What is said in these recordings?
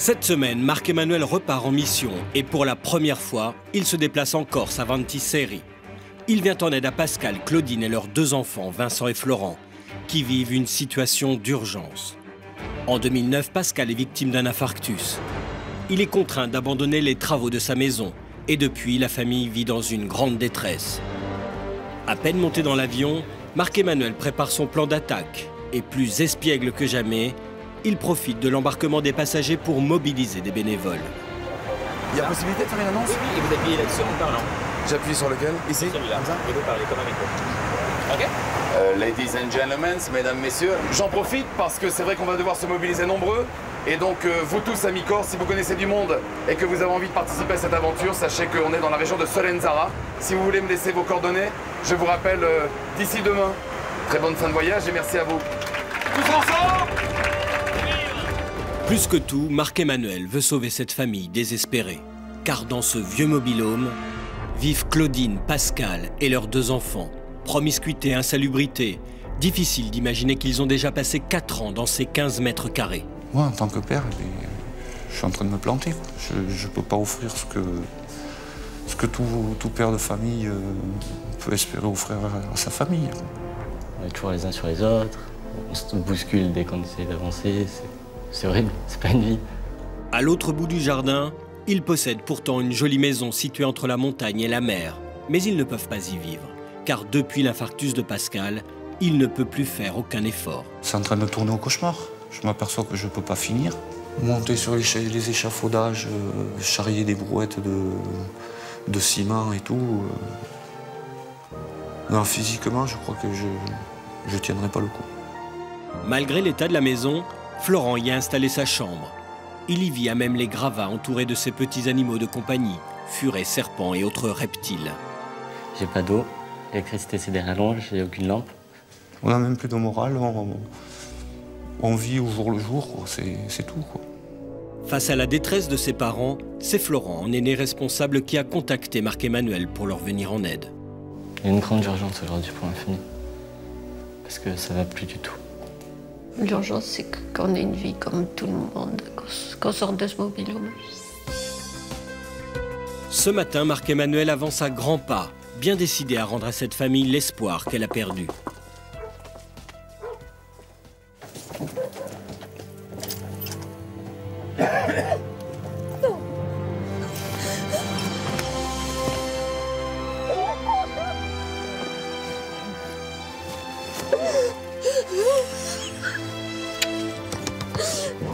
Cette semaine, Marc-Emmanuel repart en mission et pour la première fois, il se déplace en Corse à Ventiseri. Il vient en aide à Pascal, Claudine et leurs 2 enfants, Vincent et Florent, qui vivent une situation d'urgence. En 2009, Pascal est victime d'un infarctus. Il est contraint d'abandonner les travaux de sa maison et depuis, la famille vit dans une grande détresse. À peine monté dans l'avion, Marc-Emmanuel prépare son plan d'attaque et plus espiègle que jamais, il profite de l'embarquement des passagers pour mobiliser des bénévoles. Il y a possibilité de faire une annonce? Oui, et vous appuyez là-dessus en parlant. J'appuie sur lequel? Ici? Celui-là, et vous parlez comme avec vous. OK? Ladies and gentlemen, mesdames, messieurs, j'en profite parce que c'est vrai qu'on va devoir se mobiliser nombreux. Et donc, vous tous, amis corse, si vous connaissez du monde et que vous avez envie de participer à cette aventure, sachez qu'on est dans la région de Solenzara. Si vous voulez me laisser vos coordonnées, je vous rappelle d'ici demain. Très bonne fin de voyage et merci à vous. Tous ensemble! Plus que tout, Marc-Emmanuel veut sauver cette famille désespérée. Car dans ce vieux mobil-home, vivent Claudine, Pascal et leurs 2 enfants. Promiscuité, insalubrité. Difficile d'imaginer qu'ils ont déjà passé 4 ans dans ces 15 mètres carrés. Moi, en tant que père, je suis en train de me planter. Je ne peux pas offrir ce que tout père de famille peut espérer offrir à sa famille. On est toujours les uns sur les autres, on se bouscule dès qu'on essaie d'avancer. C'est horrible, c'est pas une vie. À l'autre bout du jardin, ils possèdent pourtant une jolie maison située entre la montagne et la mer. Mais ils ne peuvent pas y vivre, car depuis l'infarctus de Pascal, il ne peut plus faire aucun effort. C'est en train de tourner au cauchemar. Je m'aperçois que je ne peux pas finir. Monter sur les échafaudages, charrier des brouettes de ciment et tout. Non, physiquement, je crois que je ne tiendrai pas le coup. Malgré l'état de la maison, Florent y a installé sa chambre. Il y vit à même les gravats entourés de ses petits animaux de compagnie, furets, serpents et autres reptiles. J'ai pas d'eau, l'électricité c'est des rallonges, j'ai aucune lampe. On n'a même plus de morale, on vit au jour le jour, c'est tout, quoi. Face à la détresse de ses parents, c'est Florent, en aîné responsable, qui a contacté Marc-Emmanuel pour leur venir en aide. Il y a une grande urgence aujourd'hui pour l'infini, parce que ça va plus du tout. L'urgence, c'est qu'on ait une vie comme tout le monde, qu'on sorte de ce mobil-home. Ce matin, Marc-Emmanuel avance à grands pas, bien décidé à rendre à cette famille l'espoir qu'elle a perdu.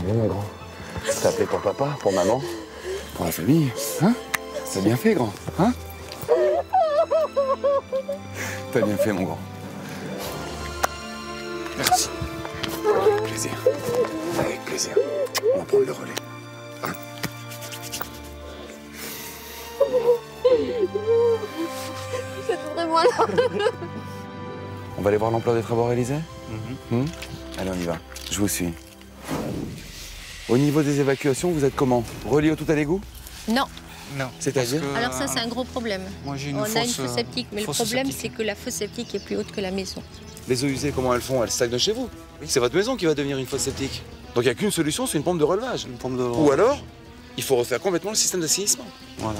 Bon, grand. T'as appelé pour papa, pour maman, pour la famille, hein? C'est bien fait, grand, hein? T'as bien fait, mon grand. Merci. Avec plaisir. Avec plaisir. On va prendre le relais. Hein? C'est vraiment là. On va aller voir l'ampleur des travaux réalisés? Allez, on y va. Je vous suis. Au niveau des évacuations, vous êtes comment? Relié au tout à l'égout? Non. Non. C'est-à-dire? Alors ça, c'est un gros problème. Moi, j'ai On a une fosse septique, mais le problème, c'est que la fosse septique est plus haute que la maison. Les eaux usées, comment elles font? Elles stagnent de chez vous? Oui. C'est votre maison qui va devenir une fosse septique. Donc il n'y a qu'une solution, c'est une pompe de relevage. Une pompe de relevage. Ou alors, il faut refaire complètement le système d'assainissement. Voilà.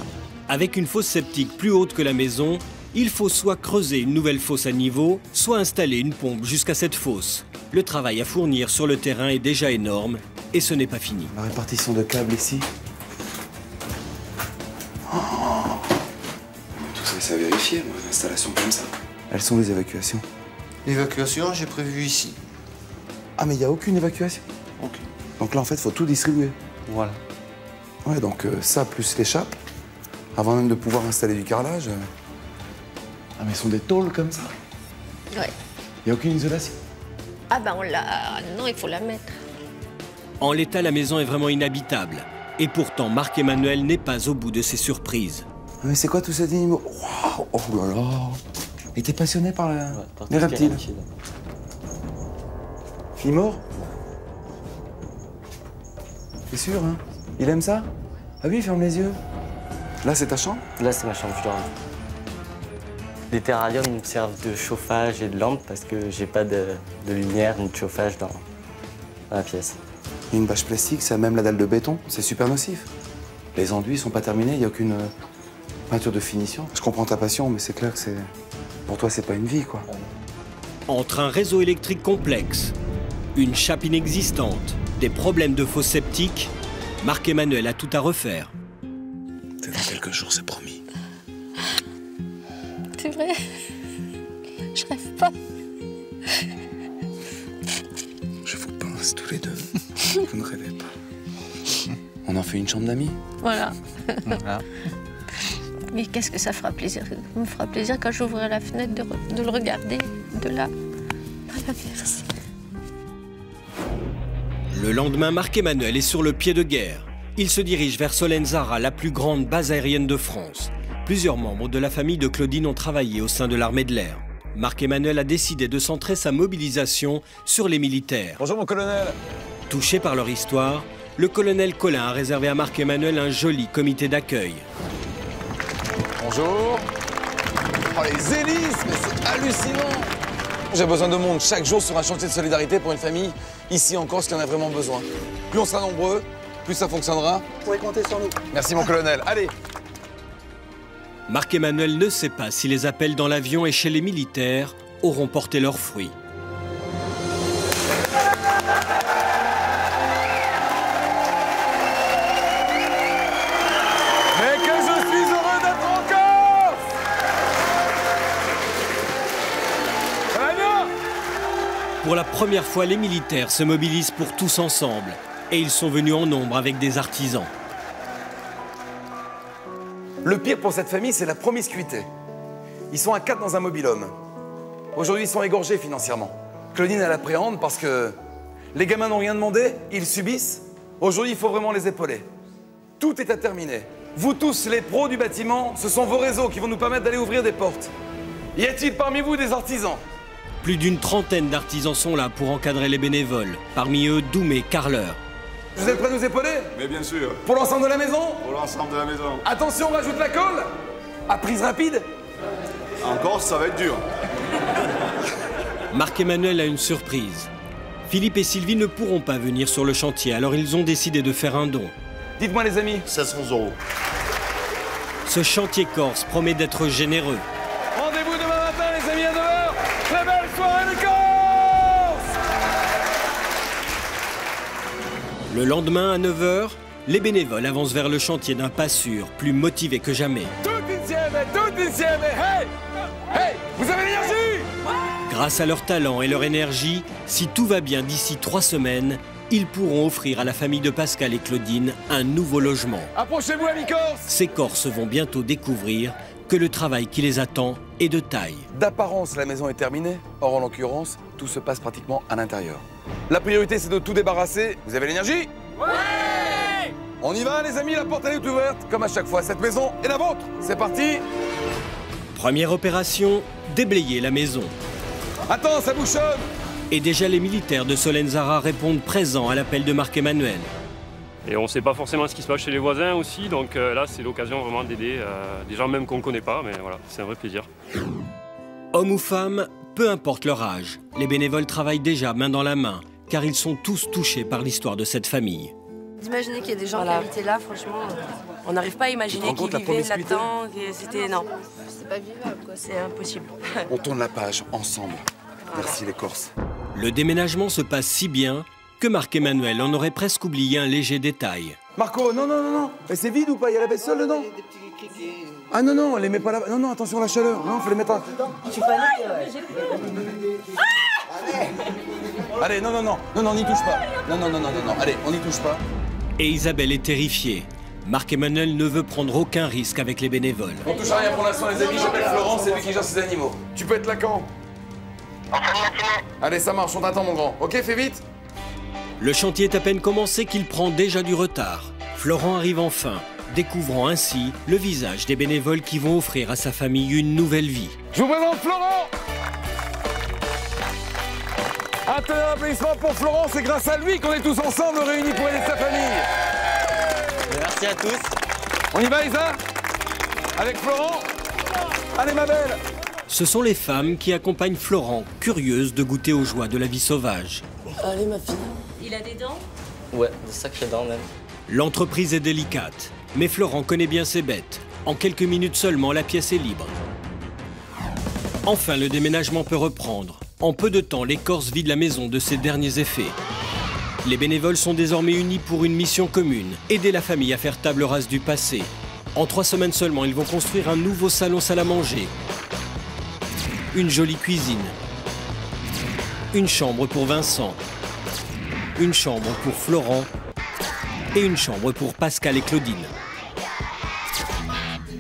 Avec une fosse septique plus haute que la maison, il faut soit creuser une nouvelle fosse à niveau, soit installer une pompe jusqu'à cette fosse. Le travail à fournir sur le terrain est déjà énorme et ce n'est pas fini. La répartition de câbles ici. Oh, tout ça, c'est à vérifier, moi, une installation comme ça. Elles sont les évacuations? L'évacuation, j'ai prévu ici. Ah, mais il n'y a aucune évacuation? Ok. Donc là, en fait, il faut tout distribuer. Voilà. Ouais, donc ça, plus l'échappe, avant même de pouvoir installer du carrelage. Ah, mais elles sont des tôles comme ça? Ouais. Il n'y a aucune isolation? Ah ben on l'a... Non, il faut la mettre. En l'état, la maison est vraiment inhabitable. Et pourtant, Marc-Emmanuel n'est pas au bout de ses surprises. Mais c'est quoi tous ces animaux? Waouh! Oh là là! Il était passionné par les reptiles. Il est mort? T'es sûr, hein? Il aime ça? Ah oui, ferme les yeux. Là, c'est ta chambre? Là, c'est ma chambre, je dors. Les terrariums me servent de chauffage et de lampe parce que j'ai pas de lumière ni de chauffage dans la pièce. Une bâche plastique, ça a même la dalle de béton, c'est super nocif. Les enduits sont pas terminés, il n'y a aucune peinture de finition. Je comprends ta passion, mais c'est clair que c'est... Pour toi, c'est pas une vie, quoi. Entre un réseau électrique complexe, une chape inexistante, des problèmes de fosse septique, Marc-Emmanuel a tout à refaire. C'est dans quelques jours, c'est promis. C'est vrai. Je rêve pas. Je vous pince tous les deux. Vous ne rêvez pas. On en fait une chambre d'amis? Voilà. Voilà. Mais qu'est-ce que ça fera plaisir? Ça me fera plaisir quand j'ouvrirai la fenêtre de le regarder de là. Voilà, merci. Le lendemain, Marc-Emmanuel est sur le pied de guerre. Il se dirige vers Solenzara, la plus grande base aérienne de France. Plusieurs membres de la famille de Claudine ont travaillé au sein de l'armée de l'air. Marc-Emmanuel a décidé de centrer sa mobilisation sur les militaires. Bonjour mon colonel. Touché par leur histoire, le colonel Collin a réservé à Marc-Emmanuel un joli comité d'accueil. Bonjour. Oh, les hélices, mais c'est hallucinant. J'ai besoin de monde chaque jour sur un chantier de solidarité pour une famille, ici en Corse, qui en a vraiment besoin. Plus on sera nombreux, plus ça fonctionnera. Vous pouvez compter sur nous. Merci mon colonel. Allez. Marc-Emmanuel ne sait pas si les appels dans l'avion et chez les militaires auront porté leurs fruits. Mais que je suis heureux d'être en Corse! Ça va bien? Pour la première fois, les militaires se mobilisent pour tous ensemble. Et ils sont venus en nombre avec des artisans. Le pire pour cette famille, c'est la promiscuité. Ils sont à 4 dans un mobil-homme. Aujourd'hui, ils sont égorgés financièrement. Claudine, elle appréhende parce que les gamins n'ont rien demandé, ils subissent. Aujourd'hui, il faut vraiment les épauler. Tout est à terminer. Vous tous, les pros du bâtiment, ce sont vos réseaux qui vont nous permettre d'aller ouvrir des portes. Y a-t-il parmi vous des artisans? Plus d'une trentaine d'artisans sont là pour encadrer les bénévoles. Parmi eux, Doumé Carleur. Vous êtes prêts à nous épauler? Mais bien sûr, Pour l'ensemble de la maison? pour l'ensemble de la maison. Attention, on rajoute la colle? À prise rapide? En Corse, ça va être dur. Marc-Emmanuel a une surprise. Philippe et Sylvie ne pourront pas venir sur le chantier, alors ils ont décidé de faire un don. Dites-moi les amis. 700 €. Ce chantier corse promet d'être généreux. Rendez-vous demain matin les amis à 9h. Très belle soirée de Corse! Le lendemain, à 9h, les bénévoles avancent vers le chantier d'un pas sûr, plus motivés que jamais. Tout insieme, hey! Hey! Vous avez l'énergie? Grâce à leur talent et leur énergie, si tout va bien d'ici 3 semaines, ils pourront offrir à la famille de Pascal et Claudine un nouveau logement. Approchez-vous amis Corse! Ces Corses vont bientôt découvrir que le travail qui les attend est de taille. D'apparence, la maison est terminée. Or, en l'occurrence, tout se passe pratiquement à l'intérieur. La priorité, c'est de tout débarrasser. Vous avez l'énergie? Ouais! On y va, les amis, la porte elle est ouverte. Comme à chaque fois, cette maison est la vôtre. C'est parti! Première opération, déblayer la maison. Attends, ça bouchonne! Et déjà les militaires de Solenzara répondent présents à l'appel de Marc-Emmanuel. Et on ne sait pas forcément ce qui se passe chez les voisins aussi, donc là c'est l'occasion vraiment d'aider des gens même qu'on ne connaît pas, mais voilà, c'est un vrai plaisir. Hommes ou femmes, peu importe leur âge, les bénévoles travaillent déjà main dans la main, car ils sont tous touchés par l'histoire de cette famille. D'imaginer qu'il y a des gens qui habitaient là, franchement, on n'arrive pas à imaginer qu'ils vivaient là-dedans, c'était non. C'est pas vivable, quoi, c'est impossible. On tourne la page ensemble. Merci les Corses. Le déménagement se passe si bien que Marc-Emmanuel en aurait presque oublié un léger détail. Marco, non. Mais c'est vide ou pas? Il y a la vaisselle dedans? Ah non, on les met pas là. Non, attention à la chaleur. Non, faut les mettre à... Allez, non, n'y touche pas. Non, allez, on n'y touche pas. Et Isabelle est terrifiée. Marc-Emmanuel ne veut prendre aucun risque avec les bénévoles. On touche à rien pour l'instant, les amis. J'appelle Florence, c'est lui qui gère ses animaux. Tu peux être là quand? Allez, ça marche, on t'attend, mon grand. Ok, fais vite. Le chantier est à peine commencé qu'il prend déjà du retard. Florent arrive enfin, découvrant ainsi le visage des bénévoles qui vont offrir à sa famille une nouvelle vie. Je vous présente Florent! Un tonnerre d'applaudissements pour Florent, c'est grâce à lui qu'on est tous ensemble réunis pour aider sa famille. Merci à tous. On y va, Isa? Avec Florent? Allez, ma belle! Ce sont les femmes qui accompagnent Florent, curieuses de goûter aux joies de la vie sauvage. Allez, ma fille. Il a des dents? Ouais, de sacrées dents même. L'entreprise est délicate, mais Florent connaît bien ses bêtes. En quelques minutes seulement, la pièce est libre. Enfin, le déménagement peut reprendre. En peu de temps, les Corses vident la maison de ses derniers effets. Les bénévoles sont désormais unis pour une mission commune, aider la famille à faire table rase du passé. En 3 semaines seulement, ils vont construire un nouveau salon salle à manger, une jolie cuisine, une chambre pour Vincent, une chambre pour Florent et une chambre pour Pascal et Claudine.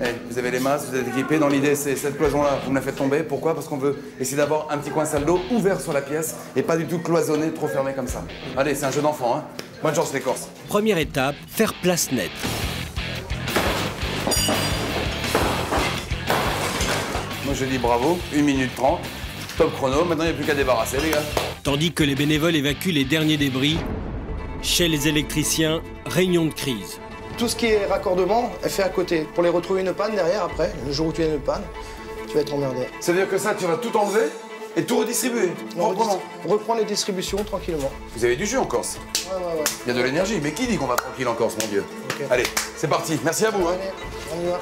Hey, vous avez les masses, vous êtes équipés. Dans l'idée, c'est cette cloison-là, vous me la faites tomber. Pourquoi? Parce qu'on veut essayer d'avoir un petit coin salle d'eau ouvert sur la pièce et pas du tout cloisonné, trop fermé comme ça. Allez, c'est un jeu d'enfant, hein. Bonne chance les Corses. Première étape, faire place nette. Moi je dis bravo, 1 minute 30, top chrono, maintenant il n'y a plus qu'à débarrasser les gars. Tandis que les bénévoles évacuent les derniers débris, chez les électriciens, réunion de crise. Tout ce qui est raccordement est fait à côté. Pour les retrouver une panne derrière après, le jour où tu as une panne, tu vas être emmerdé. Ça veut dire que ça, tu vas tout enlever et tout redistribuer? Reprends les distributions tranquillement. Vous avez du jus en Corse? Ouais. Il y a de l'énergie, mais qui dit qu'on va tranquille en Corse, mon Dieu? Okay. Allez, c'est parti, merci à vous. Allez, on y va.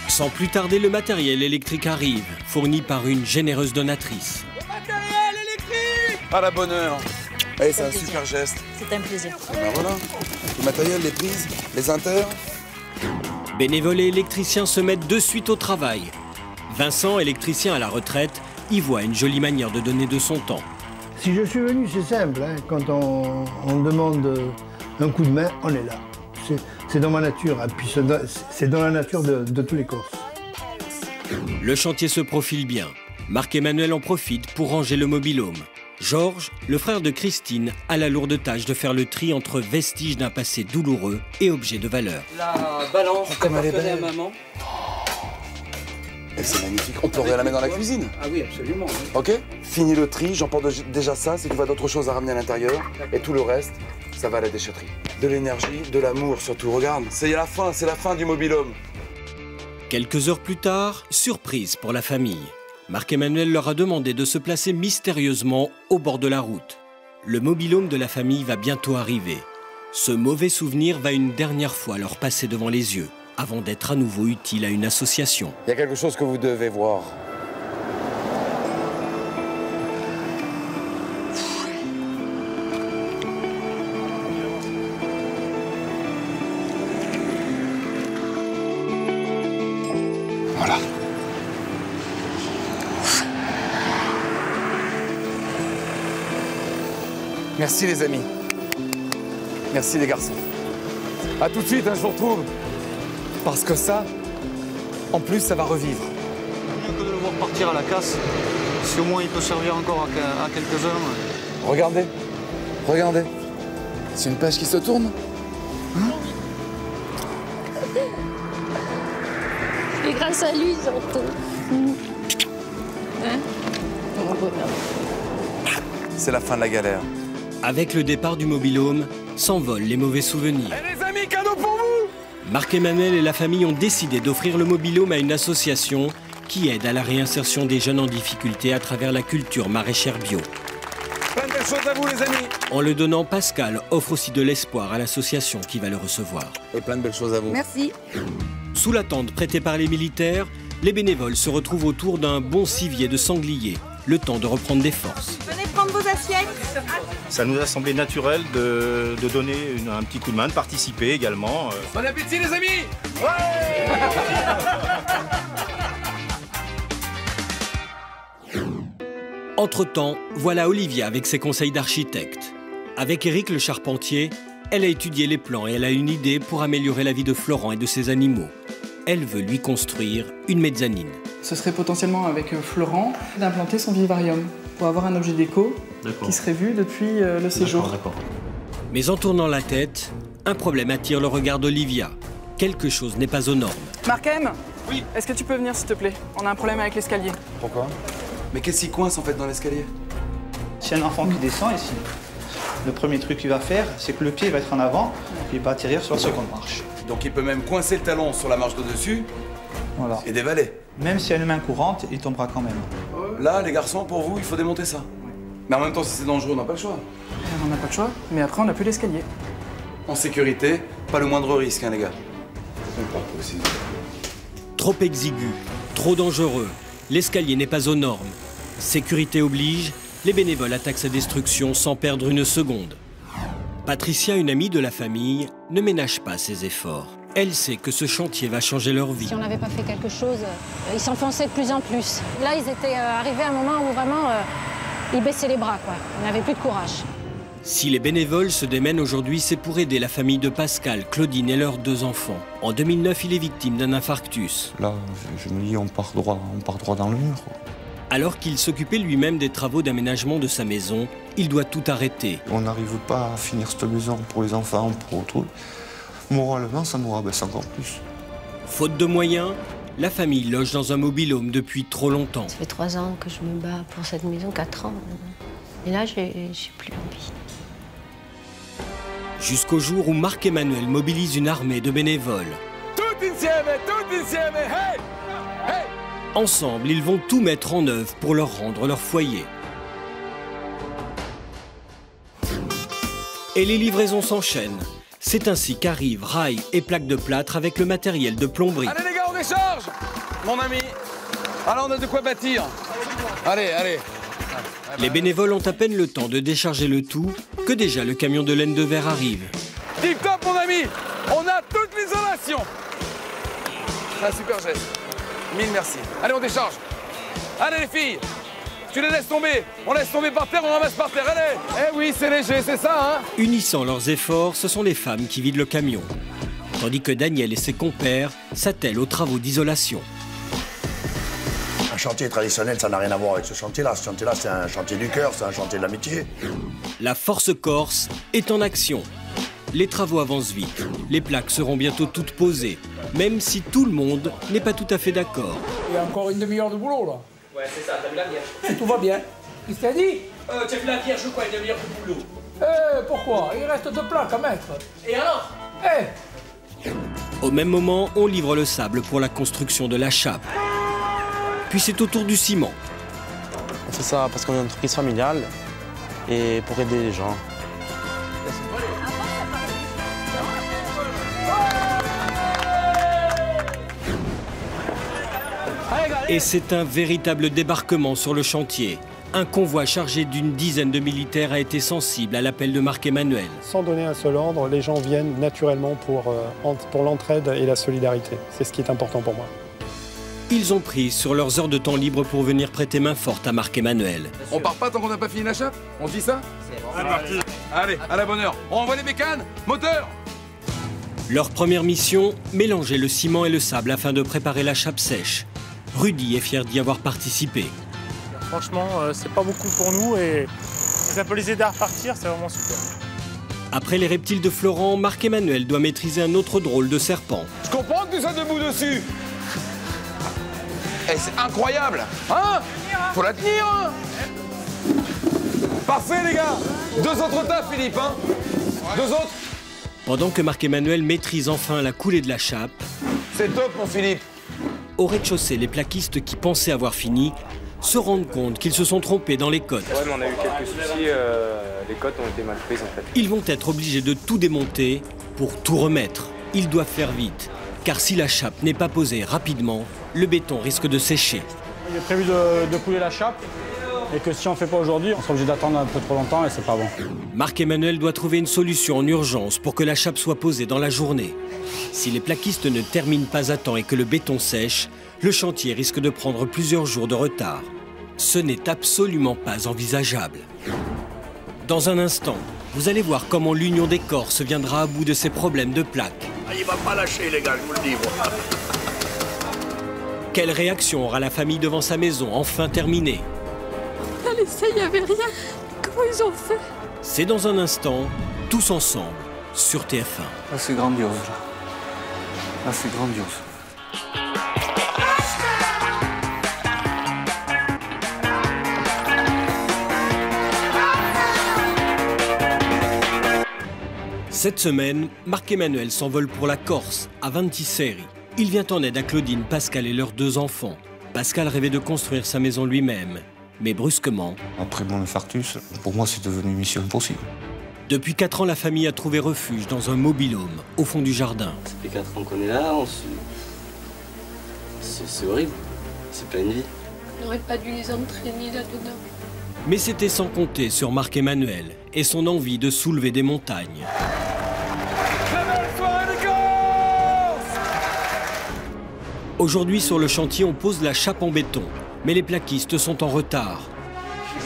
Sans plus tarder, le matériel électrique arrive, fourni par une généreuse donatrice. Le matériel électrique! À la bonne heure. Allez, c'est un super geste. C'est un plaisir. Et ben voilà, le matériel, les prises, les inters. Bénévoles et électriciens se mettent de suite au travail. Vincent, électricien à la retraite, y voit une jolie manière de donner de son temps. Si je suis venu, c'est simple. Hein. Quand on demande un coup de main, on est là. C'est dans ma nature. Et puis c'est dans la nature de tous les Corses. Le chantier se profile bien. Marc-Emmanuel en profite pour ranger le mobil-home. Georges, le frère de Christine, a la lourde tâche de faire le tri entre vestiges d'un passé douloureux et objets de valeur. La balance comme elle est belle. à maman. Et c'est magnifique. On peut la mettre dans la cuisine. Ah oui, absolument. Oui. Ok? Fini le tri, j'emporte déjà ça, c'est qu'il y a d'autres choses à ramener à l'intérieur. Et tout le reste, ça va à la déchetterie. De l'énergie, de l'amour surtout. Regarde, c'est la fin du mobil-home. Quelques heures plus tard, surprise pour la famille. Marc-Emmanuel leur a demandé de se placer mystérieusement au bord de la route. Le mobil-home de la famille va bientôt arriver. Ce mauvais souvenir va une dernière fois leur passer devant les yeux, avant d'être à nouveau utile à une association. Il y a quelque chose que vous devez voir. Voilà. Merci les amis. Merci les garçons. A tout de suite, hein, je vous retrouve. Parce que ça, en plus, ça va revivre. Mieux que de le voir partir à la casse, si au moins il peut servir encore à quelques-uns. Regardez, regardez. C'est une page qui se tourne. Hein? Et grâce à lui, surtout. Hein? Mon bonheur. C'est la fin de la galère. Avec le départ du mobil-home, s'envolent les mauvais souvenirs. Et les amis, cadeau pour vous! Marc-Emmanuel et la famille ont décidé d'offrir le mobil-home à une association qui aide à la réinsertion des jeunes en difficulté à travers la culture maraîchère bio. Plein de belles choses à vous, les amis! En le donnant, Pascal offre aussi de l'espoir à l'association qui va le recevoir. Et plein de belles choses à vous. Merci. Sous la tente prêtée par les militaires, les bénévoles se retrouvent autour d'un bon civier de sanglier, le temps de reprendre des forces. Venez prendre vos assiettes. Ça nous a semblé naturel de donner un petit coup de main, de participer également. Bon appétit, les amis! Entre-temps, voilà Olivia avec ses conseils d'architecte. Avec Eric le charpentier, elle a étudié les plans et elle a une idée pour améliorer la vie de Florent et de ses animaux. Elle veut lui construire une mezzanine. Ce serait potentiellement avec Florent d'implanter son vivarium pour avoir un objet déco qui serait vu depuis le séjour. Mais en tournant la tête, un problème attire le regard d'Olivia. Quelque chose n'est pas aux normes. Marc-Em, oui. Est-ce que tu peux venir s'il te plaît? On a un problème avec l'escalier. Pourquoi? Mais qu'est-ce qui coince en fait dans l'escalier? Si un enfant qui descend ici, le premier truc qu'il va faire, c'est que le pied va être en avant et il va atterrir sur la seconde marche. Donc il peut même coincer le talon sur la marche de dessus et dévaler. Même s'il y a une main courante, il tombera quand même. Là, les garçons, pour vous, il faut démonter ça. Mais en même temps, si c'est dangereux, on n'a pas le choix. On n'a pas le choix, mais après on n'a plus l'escalier. En sécurité, pas le moindre risque, hein, les gars. C'est pas possible. Trop exigu, trop dangereux, l'escalier n'est pas aux normes. Sécurité oblige, les bénévoles attaquent sa destruction sans perdre une seconde. Patricia, une amie de la famille, ne ménage pas ses efforts. Elle sait que ce chantier va changer leur vie. Si on n'avait pas fait quelque chose, ils s'enfonçaient de plus en plus. Là, ils étaient arrivés à un moment où vraiment, ils baissaient les bras, quoi. Ils n'avaient plus de courage. Si les bénévoles se démènent aujourd'hui, c'est pour aider la famille de Pascal, Claudine et leurs 2 enfants. En 2009, il est victime d'un infarctus. Là, je me dis, on part droit dans le mur. Alors qu'il s'occupait lui-même des travaux d'aménagement de sa maison, il doit tout arrêter. On n'arrive pas à finir cette maison pour les enfants, pour autrui. Moralement, ça nous rabaisse encore plus. Faute de moyens, la famille loge dans un mobil-home depuis trop longtemps. Ça fait 3 ans que je me bats pour cette maison, 4 ans. Et là, j'ai plus envie. Jusqu'au jour où Marc-Emmanuel mobilise une armée de bénévoles. Tout insieme, hey! Hey! Ensemble, ils vont tout mettre en œuvre pour leur rendre leur foyer. Et les livraisons s'enchaînent. C'est ainsi qu'arrivent rails et plaques de plâtre avec le matériel de plomberie. Allez les gars, on décharge! Mon ami, alors on a de quoi bâtir. Allez, allez. Les bénévoles ont à peine le temps de décharger le tout que déjà le camion de laine de verre arrive. Tip top mon ami, on a toute l'isolation. Un super geste. 1000 merci. Allez, on décharge. Allez les filles, tu les laisses tomber. On laisse tomber par terre, on ramasse par terre. Allez. Eh oui, c'est léger, c'est ça, hein. Unissant leurs efforts, ce sont les femmes qui vident le camion. Tandis que Daniel et ses compères s'attellent aux travaux d'isolation. Un chantier traditionnel, ça n'a rien à voir avec ce chantier-là. Ce chantier-là, c'est un chantier du cœur, c'est un chantier de l'amitié. La force corse est en action. Les travaux avancent vite. Les plaques seront bientôt toutes posées, même si tout le monde n'est pas tout à fait d'accord. Il y a encore une demi-heure de boulot, là. Ouais, c'est ça, t'as vu la bière. Tout va bien. Qu'est-ce que t'as dit? T'as vu la bière, je crois, une demi-heure de boulot. Pourquoi? Il reste 2 plaques à mettre. Et alors? Au même moment, on livre le sable pour la construction de la chape. Puis c'est au tour du ciment. On fait ça parce qu'on est une entreprise familiale et pour aider les gens. Et c'est un véritable débarquement sur le chantier. Un convoi chargé d'une dizaine de militaires a été sensible à l'appel de Marc-Emmanuel. Sans donner un seul ordre, les gens viennent naturellement pour l'entraide et la solidarité. C'est ce qui est important pour moi. Ils ont pris sur leurs heures de temps libre pour venir prêter main forte à Marc-Emmanuel. On part pas tant qu'on n'a pas fini la chape? On se dit ça? C'est parti. Allez, à la bonne heure. On envoie les bécanes, moteur. Leur première mission, mélanger le ciment et le sable afin de préparer la chape sèche. Rudy est fier d'y avoir participé. Franchement, c'est pas beaucoup pour nous et ça peut les aider à repartir, c'est vraiment super. Après les reptiles de Florent, Marc-Emmanuel doit maîtriser un autre drôle de serpent. Je comprends que tu sois debout dessus. Eh, c'est incroyable, hein? Faut la tenir, hein? Parfait, les gars. 2 autres tas, Philippe, hein? 2 autres. Pendant que Marc-Emmanuel maîtrise enfin la coulée de la chape... C'est top, mon Philippe. Au rez-de-chaussée, les plaquistes qui pensaient avoir fini se rendent compte qu'ils se sont trompés dans les cotes. Ouais, mais on a eu quelques soucis, les cotes ont été mal prises, en fait. Ils vont être obligés de tout démonter pour tout remettre. Ils doivent faire vite, car si la chape n'est pas posée rapidement, le béton risque de sécher. Il est prévu de couler la chape, et que si on ne fait pas aujourd'hui, on sera obligé d'attendre un peu trop longtemps et c'est pas bon. Marc-Emmanuel doit trouver une solution en urgence pour que la chape soit posée dans la journée. Si les plaquistes ne terminent pas à temps et que le béton sèche, le chantier risque de prendre plusieurs jours de retard. Ce n'est absolument pas envisageable. Dans un instant, vous allez voir comment l'Union des Corses viendra à bout de ses problèmes de plaques. Il va pas lâcher, les gars, je vous le dis. Quelle réaction aura la famille devant sa maison enfin terminée? À l'essai, il n'y avait rien. Comment ils ont fait? C'est dans un instant, tous ensemble, sur TF1. Là, c'est grandiose. Là, c'est grandiose. Cette semaine, Marc-Emmanuel s'envole pour la Corse, à Ventiseri. Il vient en aide à Claudine, Pascal et leurs 2 enfants. Pascal rêvait de construire sa maison lui-même. Mais brusquement... Après mon infarctus, pour moi, c'est devenu mission impossible. Depuis 4 ans, la famille a trouvé refuge dans un mobil-home, au fond du jardin. Ça fait 4 ans qu'on est là, c'est horrible. C'est plein de vie. On n'aurait pas dû les entraîner là-dedans. Mais c'était sans compter sur Marc-Emmanuel et son envie de soulever des montagnes. Aujourd'hui, sur le chantier, on pose la chape en béton. Mais les plaquistes sont en retard.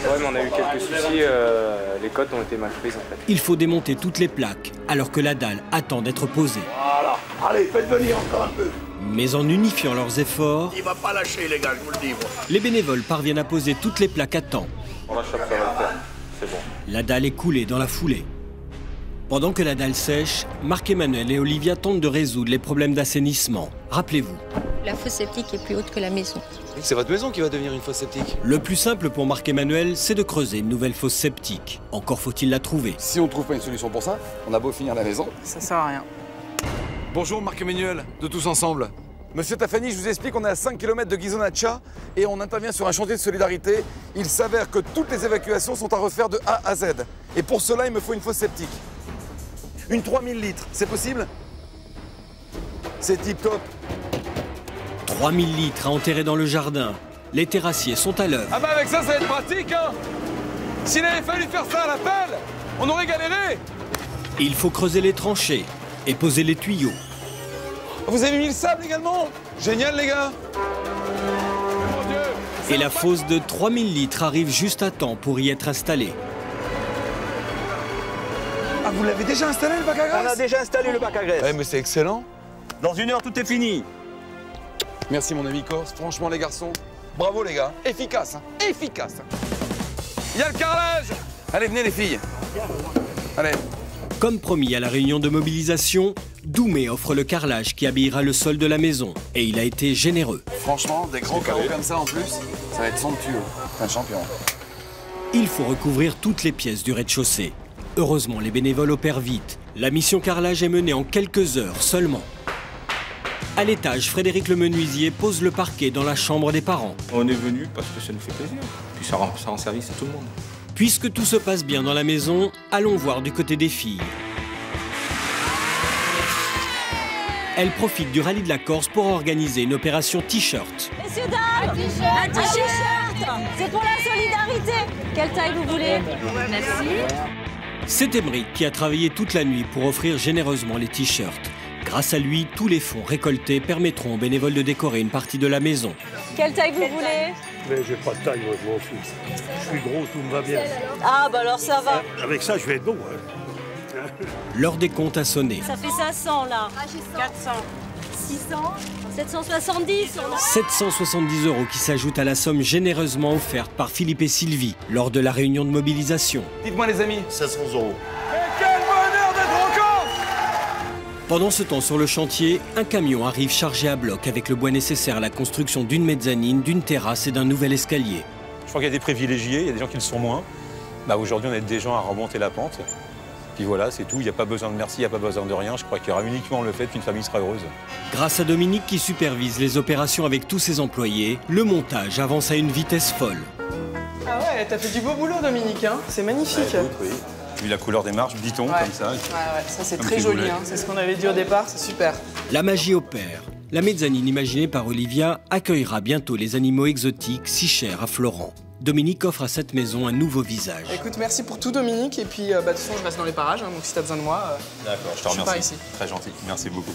Ouais, mais on a eu quelques soucis. Les cotes ont été mal prises, en fait. Il faut démonter toutes les plaques, alors que la dalle attend d'être posée. Voilà. Allez, faites venir encore un peu. Mais en unifiant leurs efforts... Il va pas lâcher, les gars, je vous le dis, moi. Les bénévoles parviennent à poser toutes les plaques à temps. On la chope, ça va le faire. C'est bon. La dalle est coulée dans la foulée. Pendant que la dalle sèche, Marc-Emmanuel et Olivia tentent de résoudre les problèmes d'assainissement. Rappelez-vous. La fosse septique est plus haute que la maison. C'est votre maison qui va devenir une fosse septique. Le plus simple pour Marc-Emmanuel, c'est de creuser une nouvelle fosse septique. Encore faut-il la trouver. Si on ne trouve pas une solution pour ça, on a beau finir la maison. Ça sert à rien. Bonjour Marc-Emmanuel, de Tous Ensemble. Monsieur Tafani, je vous explique, on est à 5 km de Ghisonaccia et on intervient sur un chantier de solidarité. Il s'avère que toutes les évacuations sont à refaire de A à Z. Et pour cela, il me faut une fosse septique. Une 3000 litres, c'est possible? C'est tip top. 3000 litres à enterrer dans le jardin. Les terrassiers sont à l'œuvre. Ah bah avec ça, ça va être pratique, hein. S'il avait fallu faire ça à la pelle, on aurait galéré. Il faut creuser les tranchées et poser les tuyaux. Vous avez mis le sable également? Génial, les gars. Mon Dieu. Et la fosse de 3000 litres arrive juste à temps pour y être installée. Ah, vous l'avez déjà installé, le bac à graisse? On a déjà installé le bac à graisse. Ouais, mais c'est excellent. Dans 1 heure, tout est fini. Merci, mon ami Corse. Franchement, les garçons, bravo, les gars. Efficace, hein. Efficace. Il y a le carrelage. Allez, venez, les filles. Allez. Comme promis à la réunion de mobilisation, Doumé offre le carrelage qui habillera le sol de la maison. Et il a été généreux. Franchement, des grands carreaux comme ça en plus, ça va être somptueux. C'est un champion. Il faut recouvrir toutes les pièces du rez-de-chaussée. Heureusement, les bénévoles opèrent vite. La mission carrelage est menée en quelques heures seulement. À l'étage, Frédéric le menuisier pose le parquet dans la chambre des parents. On est venu parce que ça nous fait plaisir. Puis ça rend service à tout le monde. Puisque tout se passe bien dans la maison, allons voir du côté des filles. Elles profitent du rallye de la Corse pour organiser une opération t-shirt. Messieurs, dames, un t-shirt. C'est pour la solidarité. Quelle taille vous voulez? Merci. C'est Émeric qui a travaillé toute la nuit pour offrir généreusement les t-shirts. Grâce à lui, tous les fonds récoltés permettront aux bénévoles de décorer une partie de la maison. Quelle taille vous voulez? Mais j'ai pas de taille, moi je m'en fous. Je suis gros, tout me va bien. Ah bah alors ça va. Avec ça, je vais être bon. Hein. L'heure des comptes a sonné. Ça fait 500 là. 400. 600. 770. 770 € qui s'ajoutent à la somme généreusement offerte par Philippe et Sylvie lors de la réunion de mobilisation. Dites-moi les amis. 700 €. Mais quel bonheur d'être en Corse! Pendant ce temps, sur le chantier, un camion arrive chargé à bloc avec le bois nécessaire à la construction d'une mezzanine, d'une terrasse et d'un nouvel escalier. Je crois qu'il y a des privilégiés, il y a des gens qui le sont moins. Bah, aujourd'hui, on aide des gens à remonter la pente. Puis voilà, c'est tout. Il n'y a pas besoin de merci, il n'y a pas besoin de rien. Je crois qu'il y aura uniquement le fait qu'une famille sera heureuse. Grâce à Dominique qui supervise les opérations avec tous ses employés, le montage avance à une vitesse folle. Ah ouais, t'as fait du beau boulot, Dominique, hein. C'est magnifique. Ouais, écoute, oui. Puis la couleur des marches, biton, ouais. comme ça. Ouais, ça c'est très joli, hein. C'est ce qu'on avait dit au départ, c'est super. La magie opère. La mezzanine imaginée par Olivia accueillera bientôt les animaux exotiques si chers à Florent. Dominique offre à cette maison un nouveau visage. Écoute, merci pour tout, Dominique. Et puis, de toute façon, je reste dans les parages, hein, donc si t'as besoin de moi, d'accord, je te remercie. Pas ici. Très gentil, merci beaucoup.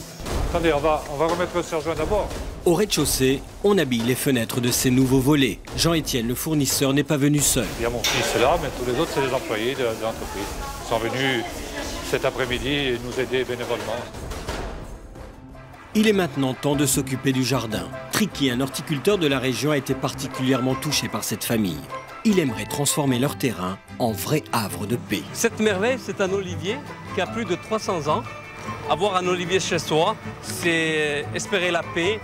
Attendez, on va remettre le sergent d'abord. Au rez-de-chaussée, on habille les fenêtres de ces nouveaux volets. Jean-Étienne, le fournisseur, n'est pas venu seul. Il y a mon fils là, mais tous les autres, c'est les employés de l'entreprise. Ils sont venus cet après-midi nous aider bénévolement. Il est maintenant temps de s'occuper du jardin. Tricky, un horticulteur de la région, a été particulièrement touché par cette famille. Il aimerait transformer leur terrain en vrai havre de paix. Cette merveille, c'est un olivier qui a plus de 300 ans. Avoir un olivier chez soi, c'est espérer la paix.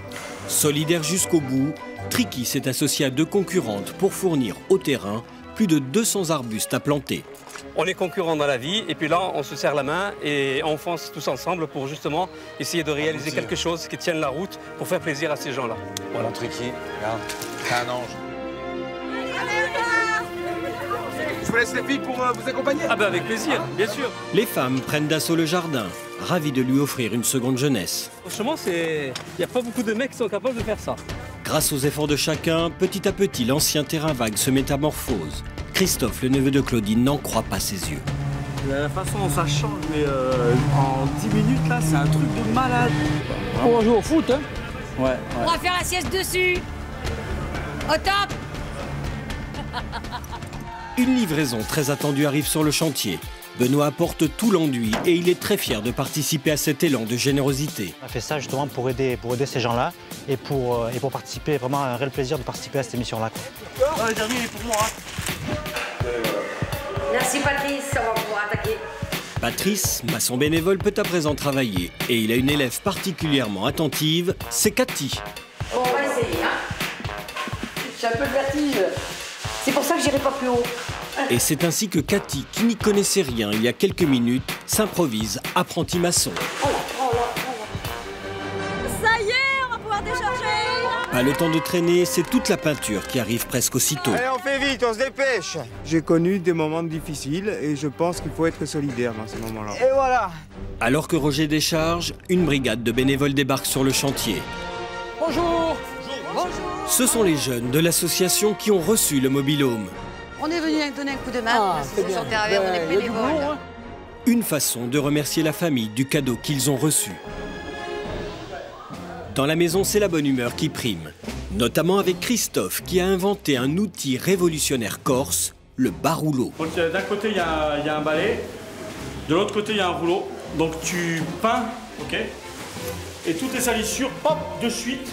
Solidaire jusqu'au bout, Tricky s'est associé à 2 concurrentes pour fournir au terrain plus de 200 arbustes à planter. On est concurrents dans la vie et puis là on se serre la main et on fonce tous ensemble pour justement essayer de réaliser quelque chose qui tienne la route pour faire plaisir à ces gens-là. Voilà, Tricky, regarde, t'es un ange. Allez, vous laisse les filles pour vous accompagner. Ah ben avec plaisir, bien sûr. Les femmes prennent d'assaut le jardin, ravies de lui offrir une seconde jeunesse. Franchement, il n'y a pas beaucoup de mecs qui sont capables de faire ça. Grâce aux efforts de chacun, petit à petit, l'ancien terrain vague se métamorphose. Christophe, le neveu de Claudine, n'en croit pas ses yeux. La façon dont ça change, mais en 10 minutes, là, c'est un truc de malade. On va jouer au foot, hein? Ouais. On va faire la sieste dessus. Au top. Une livraison très attendue arrive sur le chantier. Benoît apporte tout l'enduit et il est très fier de participer à cet élan de générosité. On a fait ça justement pour aider ces gens-là et pour participer, vraiment un réel plaisir de participer à cette émission-là. Le dernier est pour moi. Merci Patrice, on va pouvoir attaquer. Patrice, maçon bénévole, peut à présent travailler. Et il a une élève particulièrement attentive, c'est Cathy. Bon, on va essayer, hein. J'ai un peu de vertige. C'est pour ça que j'irai pas plus haut. Et c'est ainsi que Cathy, qui n'y connaissait rien il y a quelques minutes, s'improvise apprenti maçon. Ça y est, on va pouvoir décharger. Pas le temps de traîner, c'est toute la peinture qui arrive presque aussitôt. Allez, on fait vite, on se dépêche. J'ai connu des moments difficiles et je pense qu'il faut être solidaire dans ces moments-là. Et voilà. Alors que Roger décharge, une brigade de bénévoles débarque sur le chantier. Bonjour. Bonjour. Ce sont les jeunes de l'association qui ont reçu le mobil-home. On est venu donner un coup de main parce qu'ils se sont arrivés, on est bénévoles. Une façon de remercier la famille du cadeau qu'ils ont reçu. Dans la maison, c'est la bonne humeur qui prime. Notamment avec Christophe, qui a inventé un outil révolutionnaire corse, le bas-rouleau. D'un côté, il y a un balai, de l'autre côté, il y a un rouleau. Donc tu peins, ok, et toutes les salissures, hop, de suite,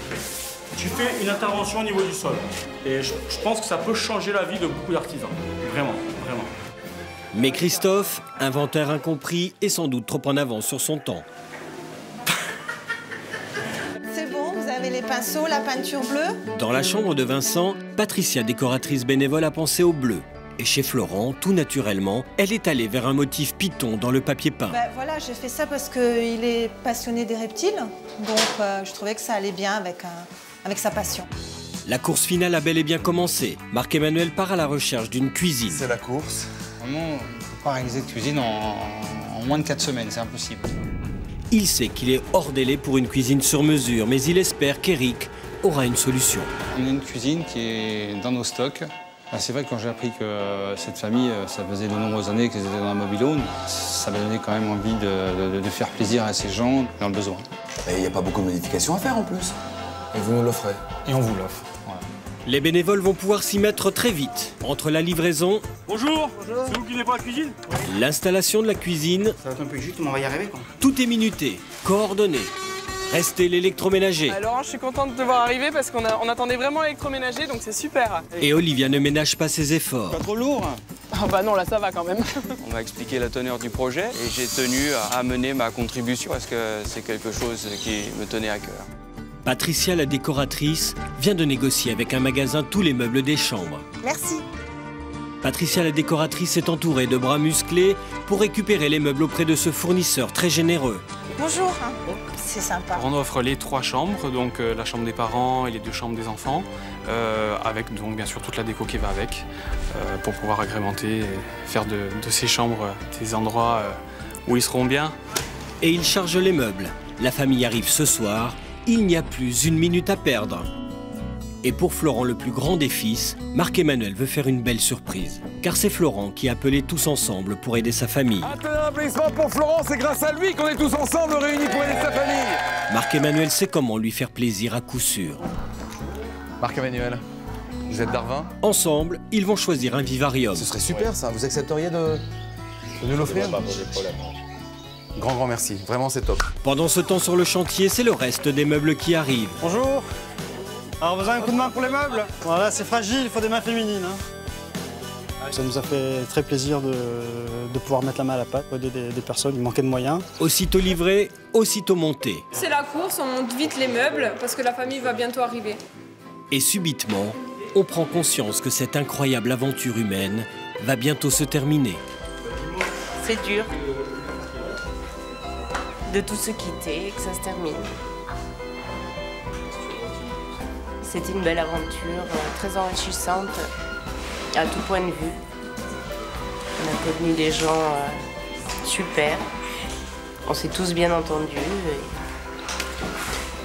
tu fais une intervention au niveau du sol. Et je pense que ça peut changer la vie de beaucoup d'artisans. Vraiment, vraiment. Mais Christophe, inventeur incompris, est sans doute trop en avance sur son temps. Les pinceaux, la peinture bleue. Dans la chambre de Vincent, Patricia, décoratrice bénévole, a pensé au bleu. Et chez Florent, tout naturellement, elle est allée vers un motif python dans le papier peint. Ben voilà, j'ai fait ça parce qu'il est passionné des reptiles. Donc je trouvais que ça allait bien avec sa passion. La course finale a bel et bien commencé. Marc-Emmanuel part à la recherche d'une cuisine. C'est la course. Vraiment, on ne peut pas réaliser de cuisine en moins de 4 semaines, c'est impossible. Il sait qu'il est hors délai pour une cuisine sur mesure, mais il espère qu'Eric aura une solution. On a une cuisine qui est dans nos stocks. C'est vrai que quand j'ai appris que cette famille, ça faisait de nombreuses années qu'ils étaient dans un mobil-home, ça m'a donné quand même envie de faire plaisir à ces gens dans le besoin. Et il n'y a pas beaucoup de modifications à faire en plus. Et vous nous l'offrez. Et on vous l'offre. Voilà. Les bénévoles vont pouvoir s'y mettre très vite. Entre la livraison... Bonjour. C'est vous qui n'êtes pas la cuisine? L'installation de la cuisine... Ça va être un peu juste, mais on va y arriver, quoi. Tout est minuté, coordonné. Restez l'électroménager. Alors, je suis contente de te voir arriver parce qu'on attendait vraiment l'électroménager, donc c'est super. Et Olivia ne ménage pas ses efforts. Pas trop lourd? Ah bah non, là ça va quand même. On m'a expliqué la teneur du projet et j'ai tenu à amener ma contribution parce que c'est quelque chose qui me tenait à cœur. Patricia, la décoratrice, vient de négocier avec un magasin tous les meubles des chambres. Merci. Patricia, la décoratrice, est entourée de bras musclés pour récupérer les meubles auprès de ce fournisseur très généreux. Bonjour. C'est sympa. On offre les 3 chambres, donc la chambre des parents et les 2 chambres des enfants, avec donc bien sûr toute la déco qui va avec, pour pouvoir agrémenter et faire de ces chambres des endroits où ils seront bien. Et il charge les meubles. La famille arrive ce soir. Il n'y a plus une minute à perdre. Et pour Florent, le plus grand des fils, Marc-Emmanuel veut faire une belle surprise. Car c'est Florent qui a appelé tous ensemble pour aider sa famille. Un applaudissement pour Florent, c'est grâce à lui qu'on est tous ensemble réunis pour aider sa famille. Marc-Emmanuel sait comment lui faire plaisir à coup sûr. Marc-Emmanuel, vous êtes d'Arvin? Ensemble, ils vont choisir un vivarium. Ce serait super ça, vous accepteriez de nous l'offrir? Grand merci, vraiment c'est top. Pendant ce temps sur le chantier, c'est le reste des meubles qui arrivent. Bonjour. Alors vous avez un coup de main pour les meubles? Voilà, c'est fragile, il faut des mains féminines. Ça nous a fait très plaisir de pouvoir mettre la main à la pâte, aider des personnes qui manquaient de moyens. Aussitôt livré, aussitôt monté. C'est la course, on monte vite les meubles parce que la famille va bientôt arriver. Et subitement, on prend conscience que cette incroyable aventure humaine va bientôt se terminer. C'est dur de tout se quitter et que ça se termine. C'était une belle aventure, très enrichissante à tout point de vue. connu des gens super. On s'est tous bien entendus.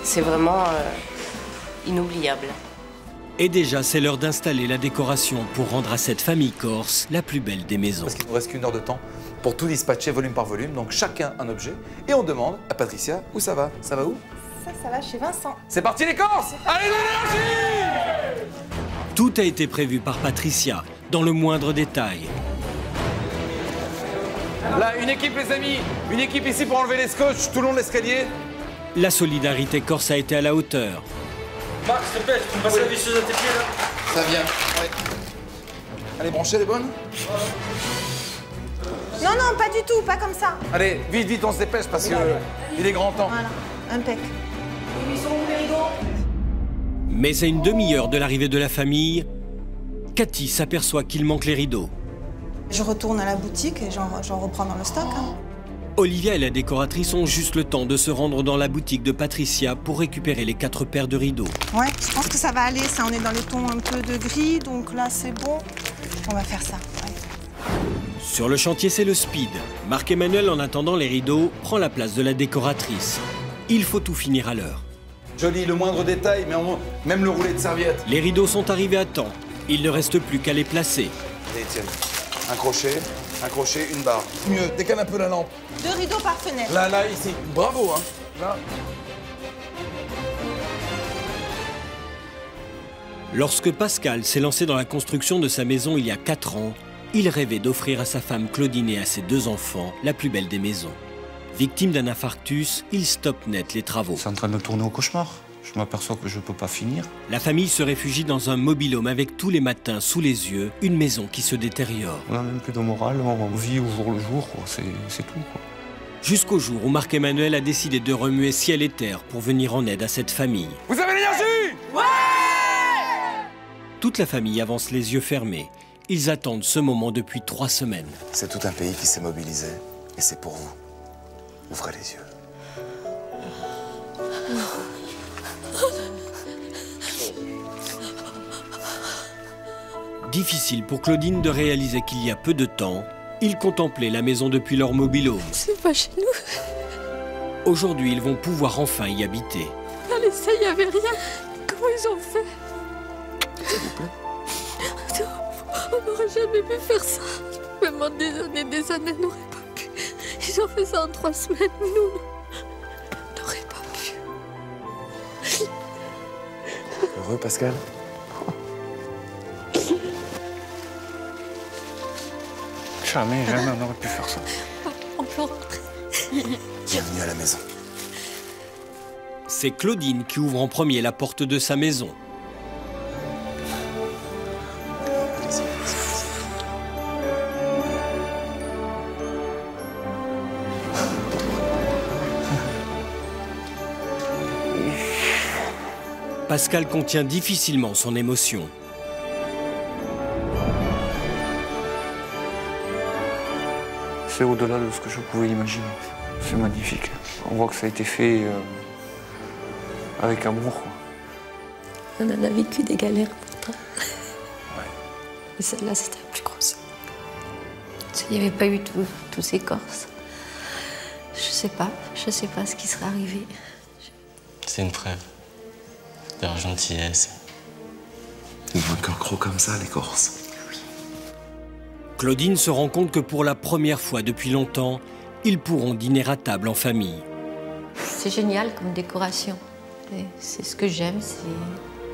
C'est vraiment inoubliable. Et déjà, c'est l'heure d'installer la décoration pour rendre à cette famille corse la plus belle des maisons. Parce qu'il ne nous reste qu'une heure de temps pour tout dispatcher volume par volume, donc chacun un objet. Et on demande à Patricia où ça va. Ça va où? Ça va chez Vincent. C'est parti les Corses! Allez, l'énergie! Tout a été prévu par Patricia, dans le moindre détail. Là, une équipe les amis, une équipe ici pour enlever les scotch tout le long de l'escalier. La solidarité corse a été à la hauteur. Marc, s'il te plaît, tu me passes la visseuse à tes pieds là? Ça vient, ouais. Allez, branchez les bonnes. Non, non, pas du tout, pas comme ça. Allez, vite, vite, on se dépêche parce que il est grand temps. Voilà, impec. Ils sont où les rideaux? Mais à une demi-heure de l'arrivée de la famille, Cathy s'aperçoit qu'il manque les rideaux. Je retourne à la boutique et j'en reprends dans le stock. Hein. Olivia et la décoratrice ont juste le temps de se rendre dans la boutique de Patricia pour récupérer les 4 paires de rideaux. Ouais, je pense que ça va aller. Ça, on est dans les tons un peu de gris, donc là, c'est bon. On va faire ça. Ouais. Sur le chantier, c'est le speed. Marc-Emmanuel, en attendant les rideaux, prend la place de la décoratrice. Il faut tout finir à l'heure. Joli, le moindre détail, mais même le roulet de serviette. Les rideaux sont arrivés à temps. Il ne reste plus qu'à les placer. Allez, tiens. Un crochet, une barre. Mieux, décale un peu la lampe. 2 rideaux par fenêtre. Là, ici. Bravo, hein. Là. Lorsque Pascal s'est lancé dans la construction de sa maison il y a 4 ans, il rêvait d'offrir à sa femme Claudine et à ses 2 enfants la plus belle des maisons. Victime d'un infarctus, il stoppe net les travaux. C'est en train de tourner au cauchemar. Je m'aperçois que je ne peux pas finir. La famille se réfugie dans un mobil-home avec tous les matins sous les yeux une maison qui se détériore. On n'a même plus de morale, on vit au jour le jour, c'est tout. Quoi. Jusqu'au jour où Marc-Emmanuel a décidé de remuer ciel et terre pour venir en aide à cette famille. Vous avez l'énergie? Ouais! Toute la famille avance les yeux fermés. Ils attendent ce moment depuis 3 semaines. C'est tout un pays qui s'est mobilisé, et c'est pour vous. Ouvrez les yeux. Difficile pour Claudine de réaliser qu'il y a peu de temps, ils contemplaient la maison depuis leur mobile-home. C'est pas chez nous. Aujourd'hui, ils vont pouvoir enfin y habiter. Allez, ça, il n'y avait rien. Comment ils ont fait? S'il vous plaît. On n'aurait jamais pu faire ça. Vraiment des années, on n'aurait pas pu. Ils ont fait ça en 3 semaines, nous, on n'aurait pas pu. Heureux, Pascal? Jamais on n'aurait pu faire ça. On peut rentrer. Bienvenue à la maison. C'est Claudine qui ouvre en premier la porte de sa maison. Pascal contient difficilement son émotion. C'est au-delà de ce que je pouvais imaginer. C'est magnifique. On voit que ça a été fait avec amour. Quoi. On en a vécu des galères pourtant. Ouais. Mais celle-là, c'était la plus grosse. S'il n'y avait pas eu tous ces Corses, je sais pas ce qui serait arrivé. C'est une preuve de leur gentillesse. Ils ont un cœur gros comme ça, les Corses. Claudine se rend compte que pour la première fois depuis longtemps, ils pourront dîner à table en famille. C'est génial comme décoration. C'est ce que j'aime.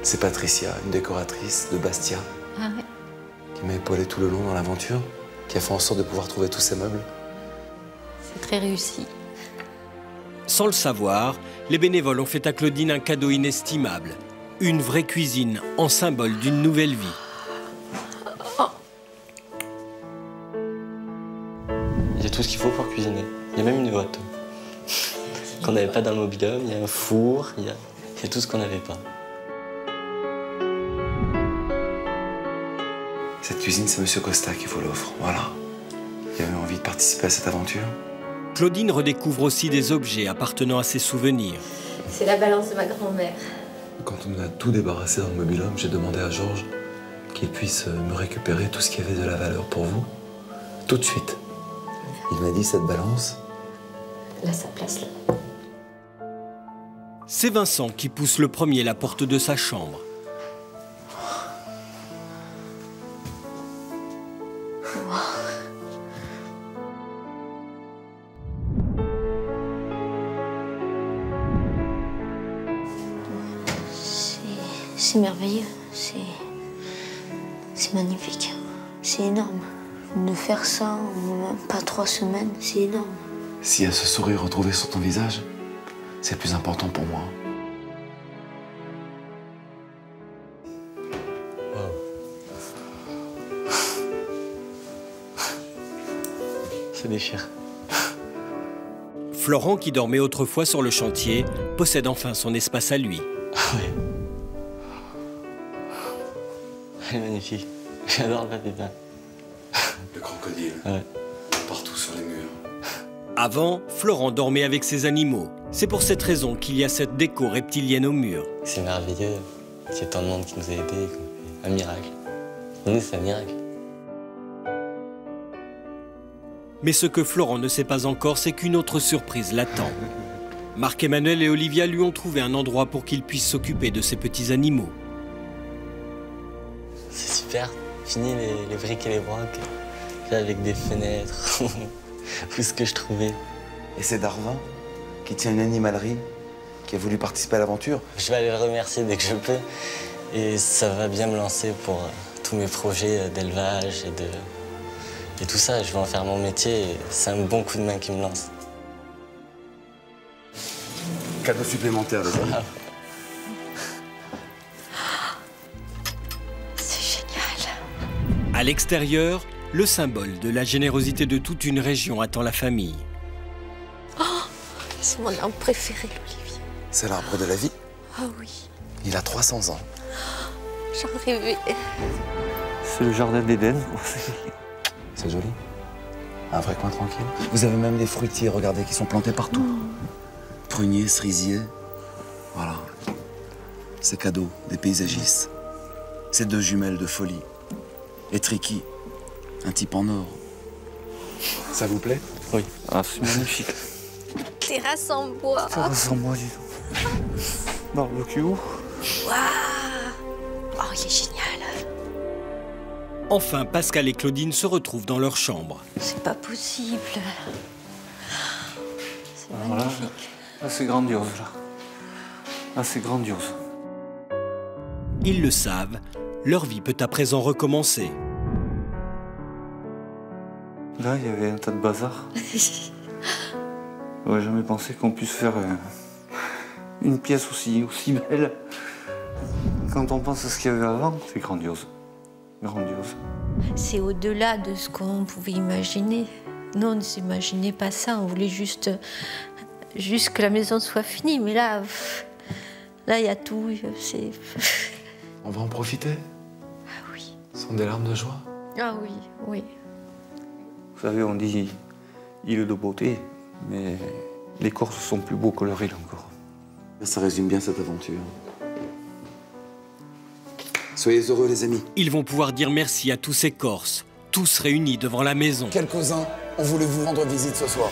C'est Patricia, une décoratrice de Bastia, qui m'a épaulé tout le long dans l'aventure, qui a fait en sorte de pouvoir trouver tous ces meubles. C'est très réussi. Sans le savoir, les bénévoles ont fait à Claudine un cadeau inestimable. Une vraie cuisine en symbole d'une nouvelle vie. Il y a tout ce qu'il faut pour cuisiner. Il y a même une boîte. Qu'on n'avait pas dans le mobil-home, il y a un four, il y a tout ce qu'on n'avait pas. Cette cuisine, c'est Monsieur Costa qui vous l'offre, voilà. Il avait envie de participer à cette aventure. Claudine redécouvre aussi des objets appartenant à ses souvenirs. C'est la balance de ma grand-mère. Quand on a tout débarrassé dans le mobil-home, j'ai demandé à Georges qu'il puisse me récupérer tout ce qui avait de la valeur pour vous. tout de suite. Il m'a dit cette balance. Là, sa place là. C'est Vincent qui pousse le premier la porte de sa chambre. C'est merveilleux, c'est magnifique, c'est énorme. De faire ça en même pas 3 semaines, c'est énorme. S'il y a ce sourire retrouvé sur ton visage, c'est le plus important pour moi. Ça déchire. Florent, qui dormait autrefois sur le chantier, possède enfin son espace à lui. Ouais. Elle est magnifique. J'adore la pépin. Le crocodile. Ouais. Partout sur les murs. Avant, Florent dormait avec ses animaux. C'est pour cette raison qu'il y a cette déco reptilienne au mur. C'est merveilleux. Il y a tant de monde qui nous a aidés. Un miracle. Pour nous, c'est un miracle. Mais ce que Florent ne sait pas encore, c'est qu'une autre surprise l'attend. Marc-Emmanuel et Olivia lui ont trouvé un endroit pour qu'il puisse s'occuper de ses petits animaux. C'est super. Fini les briques et les brocs. Là, avec des fenêtres. Tout ce que je trouvais. Et c'est Darwin qui tient une animalerie, qui a voulu participer à l'aventure. Je vais aller le remercier dès que je peux. Et ça va bien me lancer pour tous mes projets d'élevage et tout ça. Je vais en faire mon métier et c'est un bon coup de main qui me lance. Cadeau supplémentaire, les amis. À l'extérieur, le symbole de la générosité de toute une région attend la famille. Oh, c'est mon arbre préféré, l'olivier. C'est l'arbre de la vie. Ah oui. Il a 300 ans. J'en rêvais. C'est le jardin d'Éden. C'est joli. Un vrai coin tranquille. Vous avez même les fruitiers, regardez, qui sont plantés partout. Pruniers, cerisiers. Voilà. C'est cadeau des paysagistes. Ces 2 jumelles de folie. Et Tricky, un type en or. Ça vous plaît? Oui. Ah, c'est magnifique. Terrasse en bois. Terrasse en bois, dis donc. Barbecue. Waouh! Oh, il est génial. Enfin, Pascal et Claudine se retrouvent dans leur chambre. C'est pas possible. C'est voilà. magnifique. Là, c'est grandiose, là. Là, c'est grandiose. Ils le savent, leur vie peut à présent recommencer. Là, il y avait un tas de bazar. J'aurais jamais pensé qu'on puisse faire une pièce aussi belle. Quand on pense à ce qu'il y avait avant, c'est grandiose. Grandiose. C'est au-delà de ce qu'on pouvait imaginer. Nous, on ne s'imaginait pas ça. On voulait juste que la maison soit finie. Mais là, il y a tout. On va en profiter? Ah oui. Ce sont des larmes de joie. Ah oui, oui. Vous savez, on dit île de beauté, mais les Corses sont plus beaux que leur île encore. Ça résume bien cette aventure. Soyez heureux, les amis. Ils vont pouvoir dire merci à tous ces Corses, tous réunis devant la maison. Quelques-uns ont voulu vous rendre visite ce soir.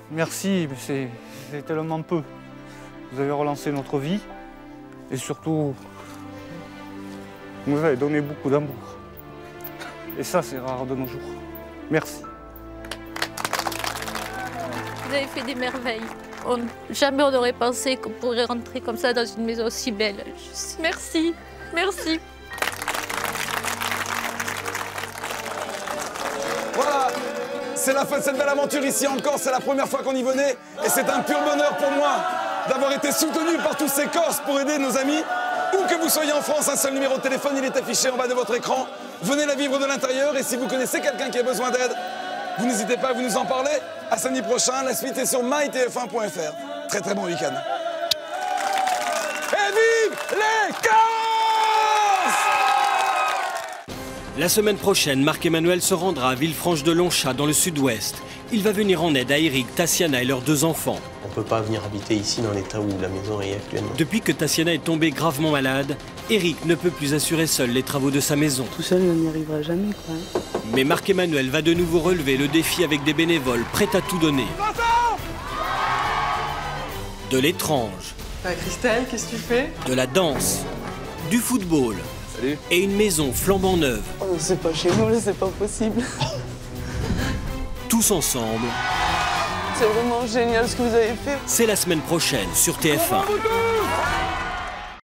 Merci, mais c'est tellement peu. Vous avez relancé notre vie et surtout, vous nous avez donné beaucoup d'amour. Et ça, c'est rare de nos jours. Merci. Vous avez fait des merveilles. Jamais on n'aurait pensé qu'on pourrait rentrer comme ça dans une maison aussi belle. Juste merci, merci. Voilà, c'est la fin de cette belle aventure ici en Corse. C'est la première fois qu'on y venait et c'est un pur bonheur pour moi d'avoir été soutenu par tous ces Corses pour aider nos amis. Où que vous soyez en France, un seul numéro de téléphone, il est affiché en bas de votre écran. Venez la vivre de l'intérieur et si vous connaissez quelqu'un qui a besoin d'aide, vous n'hésitez pas à vous nous en parler. À samedi prochain, la suite est sur mytf1.fr. Très bon week-end. Et vive les Corses! La semaine prochaine, Marc-Emmanuel se rendra à Villefranche-de-Lonchat, dans le sud-ouest. Il va venir en aide à Eric, Tatiana et leurs 2 enfants. On ne peut pas venir habiter ici dans l'état où la maison est actuellement. Depuis que Tatiana est tombée gravement malade, Eric ne peut plus assurer seul les travaux de sa maison. Tout seul, on n'y arrivera jamais, quoi. Mais Marc-Emmanuel va de nouveau relever le défi avec des bénévoles prêts à tout donner. De l'étrange. Christelle, qu'est-ce que tu fais? De la danse. Du football. Salut. Et une maison flambant neuve. Oh, c'est pas chez nous, là, c'est pas possible. Tous ensemble. C'est vraiment génial ce que vous avez fait. C'est la semaine prochaine sur TF1.